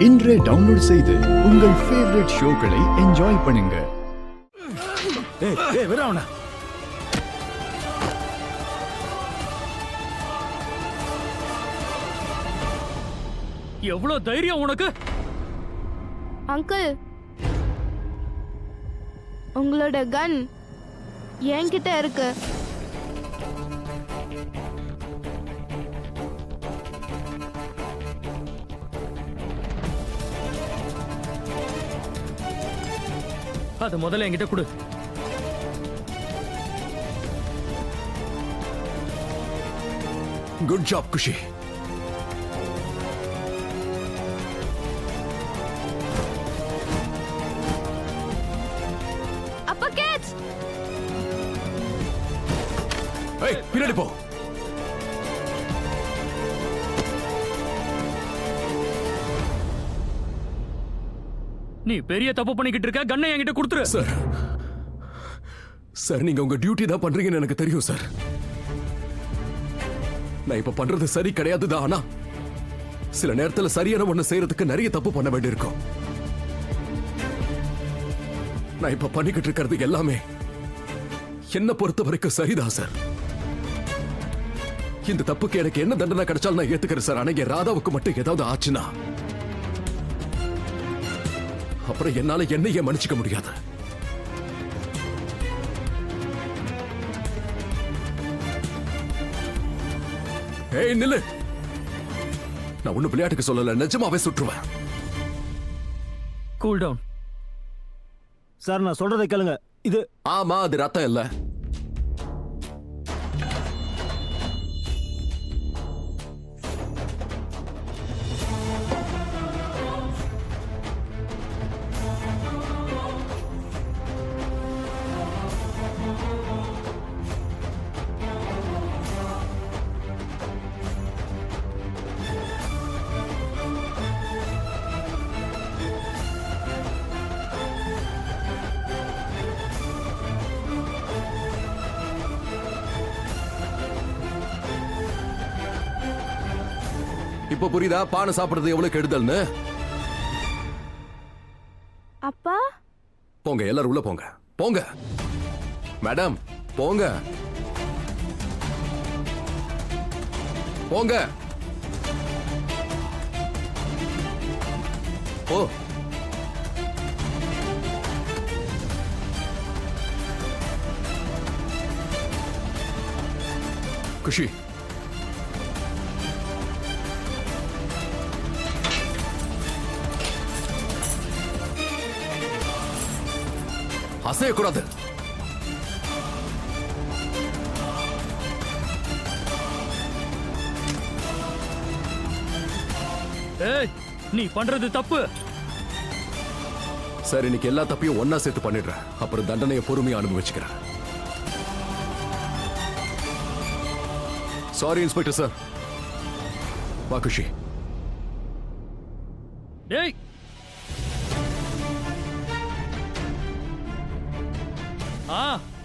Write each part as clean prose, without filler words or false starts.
இன்றே டவுன்லோட் செய்து உங்கள் ஃபேவரட் ஷோக்களை என்ஜாய் பண்ணுங்க. விராவணா எவ்வளவு தைரியம் உனக்கு? அங்கிள், உங்களோட கன் என்கிட்ட இருக்கு. அது முதல்ல என்கிட்ட கொடு. குட் ஜாப் குஷி. அப்பா கேட்ச். ஏய், பின்னாடி போ. நீ பெரிய தப்பு பண்ணிக்கிட்டு இருக்க. கண்ணை என்கிட்ட கொடுத்துரு. சார் சார், நீங்க உங்க டியூட்டி தான் பண்றீங்கன்னு எனக்கு தெரியும் சார். நான் இப்ப பண்றது சரி கிடையாதுதான். ஆனா சில நேரத்துல சரியான ஒண்ணு செய்யறதுக்கு நிறைய தப்பு பண்ண வேண்டியிருக்கும். நான் இப்ப பண்ணிக்கிட்டு இருக்கிறது எல்லாமே என்ன பொறுத்த வரைக்கும் சரிதான் சார். இந்த தப்புக்கு எனக்கு என்ன தண்டனை கிடைச்சாலும் நான் ஏத்துக்கிறேன் சார். ஆனா என் ராதாவுக்கு மட்டும் ஏதாவது ஆச்சுன்னா அப்புறம் என்னால என்னையே மன்னிச்சுக்க முடியாது. ஏய் நில்லு. நான் ஒண்ணு விளையாட்டுக்கு சொல்லல, நிஜமாவே சுற்றுவேன். Cool down. சார், நான் சொல்றதை கேளுங்க. இது ஆமா, அது ரத்தம் இல்ல. இப்ப புரியுதா பானை சாப்பிடுறது எவ்வளவு கெடுதல்னு? அப்பா, போங்க, எல்லாரும் உள்ள போங்க. போங்க மேடம், போங்க போங்க. ஓ, குஷி, அசையக்கூடாது. ஏய், நீ பண்றது தப்பு. சார், இன்னைக்கு எல்லா தப்பையும் ஒன்னா சேர்த்து பண்ணிடுறேன். அப்புறம் தண்டனையை பொறுமையா அனுபவிச்சுக்கிறேன். Sorry inspector sir. வா குஷி. டேய்,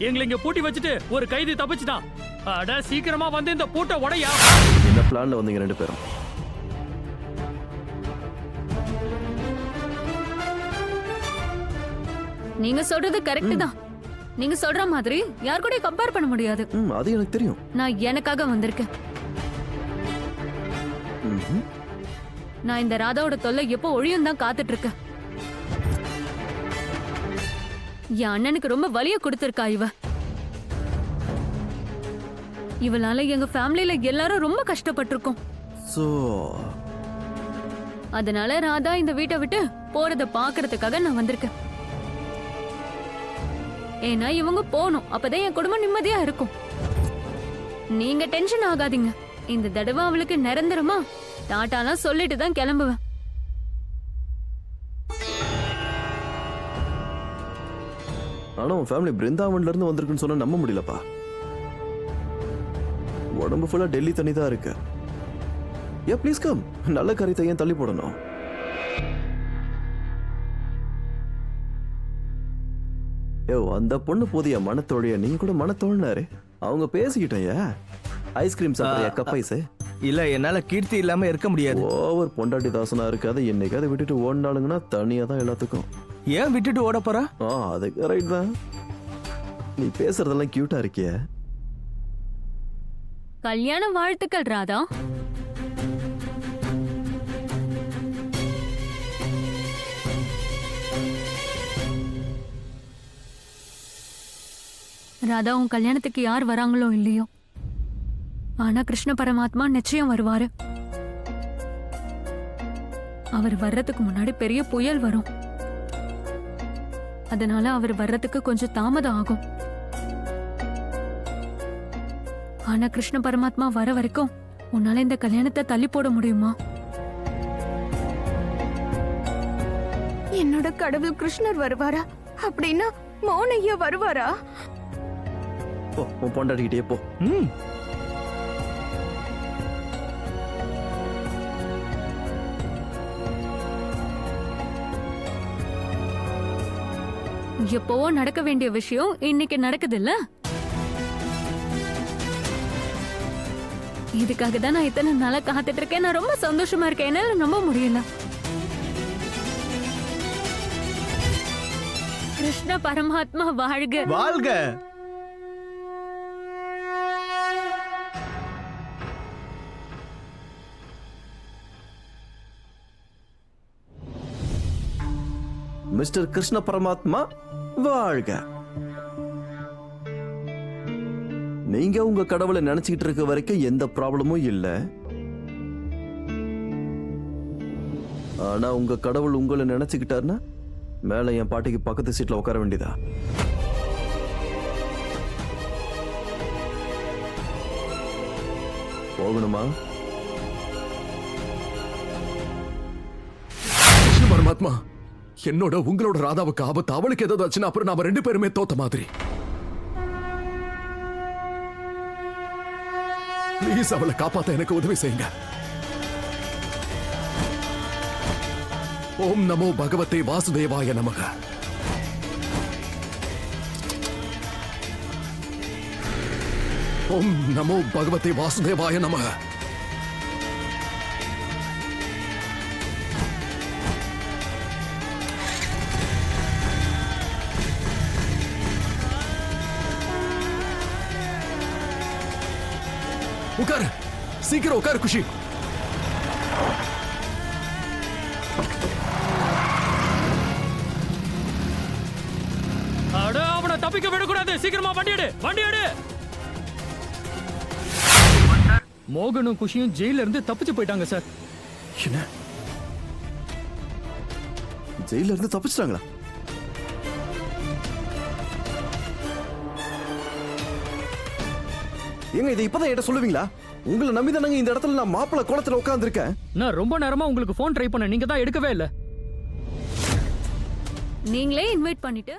எங்களை இங்க பூட்டி வச்சுட்டு ஒரு கைதி தப்பிச்சுட்டான். அட, சீக்கிரமா வந்து இந்த பூட்டை உடையா. இந்த பிளான்ல வந்தீங்க ரெண்டு பேரும். நீங்க சொல்றது கரெக்ட் தான். நீங்க சொல்ற மாதிரி யார் கூட கம்பேர் பண்ண முடியாது. அது எனக்கு தெரியும். நான் எனக்காக வந்திருக்கேன். நான் இந்த ராதாவோட தொல்லை எப்போ ஒழியும் தான் காத்துட்டு இருக்கேன். என் அண்ணனுக்கு ரொம்ப வலிய கொடுத்திருக்கா இவ. இவளால எங்க ஃபேமிலில எல்லாரும் ரொம்ப கஷ்டப்பட்டிருக்கோம். அதனால ராதா இந்த வீட்டை விட்டு போறத பாக்குறதுக்காக நான் வந்திருக்கேன். ஏன்னா இவங்க போகணும், அப்பதான் என் குடும்பம் நிம்மதியா இருக்கும். நீங்க டென்ஷன் ஆகாதீங்க. இந்த தடவை அவளுக்கு நிரந்தரமா டாட்டாலாம் சொல்லிட்டு தான் கிளம்புவேன். ஆனா உன் ஃபேமிலி பிருந்தாவன்ல இருந்து வந்திருக்குன்னு சொன்னா நம்ப முடியலப்பா. உடம்பு ஃபுல்லா டெல்லி தண்ணி தான் இருக்கு. ஏ ப்ளீஸ் கம். நல்ல காரியத்தை ஏன் தள்ளி போடணும்? ஏ, அந்த பொண்ணு போதிய மனத்தோழிய நீங்க கூட மனத்தோழினாரு. அவங்க பேசிக்கிட்டேன். ஐஸ்கிரீம் சாப்பிட்றியா? கப் ஐஸ் இல்ல என்னால கீர்த்தி இல்லாம இருக்க முடியாது. ஓவர் பொண்டாட்டி தாசனா இருக்காது, என்னைக்காவது விட்டுட்டு ஓடினாலுங்கன்னா தனியா தான் எல்லாத்துக்கும். ஏன் விட்டுட்டு ஓட போறா? அதுக்கு ரைட் தான். நீ பேசுறதெல்லாம் கியூட்டா இருக்கிய. கல்யாண வாழ்த்துக்கள் ராதா. ராதா, உன் கல்யாணத்துக்கு யார் வராங்களோ இல்லையோ, ஆனா கிருஷ்ண பரமாத்மா நிச்சயம் வருவாரு. அவர் வர்றதுக்கு முன்னாடி பெரிய புயல் வரும். அதனால அவர் வர்றதுக்கு கொஞ்சம் தாமதம் ஆகும். ஆனா கிருஷ்ண பரமாத்மா வர வரைக்கும் உன்னால இந்த கல்யாணத்தை தள்ளி போட முடியுமா? என்னோட கடவுள் கிருஷ்ணர் வருவாரா? அப்படின்னா மௌனையா வருவாரா? போ, உன் பொண்டாட்டிக்கிட்டே போ. ம். எப்பவோ நடக்க வேண்டிய விஷயம் இன்னைக்கு நடக்குது இல்ல? இதுக்காக தான் நான் இத்தனை நாளா காத்துட்டு இருக்கேன். நான் ரொம்ப சந்தோஷமா இருக்கேன். என்னால நம்ப முடியல. கிருஷ்ண பரமாத்மா வாழ்க. வாழ்க. மிஸ்டர் கிருஷ்ண பரமாத்மா வாழ்க. நீங்க உங்க கடவுளை நினைச்சுக்கிட்டு இருக்க வரைக்கும் எந்த ப்ராப்ளமும் இல்ல. ஆனா உங்க கடவுள் உங்களை நினைச்சுக்கிட்டாருன்னா மேல என் பாட்டிக்கு பக்கத்து சீட்ல உட்கார வேண்டியதா? போகணுமா? கிருஷ்ண பரமாத்மா, என்னோட உங்களோட ராதாவுக்கு ஆபத்து. அவளுக்கு ஏதாவது ஆச்சுன்னா அப்புறம் நாம 2 பேருமே தோத்த மாதிரி. ப்ளீஸ் அவளை காப்பாத்த எனக்கு உதவி செய்யுங்க. ஓம் நமோ பகவதே வாசுதேவாய நமக. ஓம் நமோ பகவதே வாசுதேவாய நமக. உட்காரு, சீக்கிரம் உட்காரு குஷி. அட, அவனை தப்பிக்க விடக்கூடாது. சீக்கிரமா வண்டி எடு, வண்டி எடு. மோகனும் குஷியும் ஜெயில இருந்து தப்பிச்சு போயிட்டாங்க சார். என்ன, ஜெயில இருந்து தப்பிச்சிட்டாங்களா? ஏங்க இதை இப்பதான் என்கிட்ட சொல்லுவீங்களா? உங்களை நம்பி தானங்க இந்த இடத்துல நான் மாப்பிள்ளை கோலத்துல உட்கார்ந்துருக்கேன். நான் ரொம்ப நேரமா உங்களுக்கு போன் ட்ரை பண்ண, நீங்க தான் எடுக்கவே இல்ல. நீங்களே இன்வைட் பண்ணிட்டு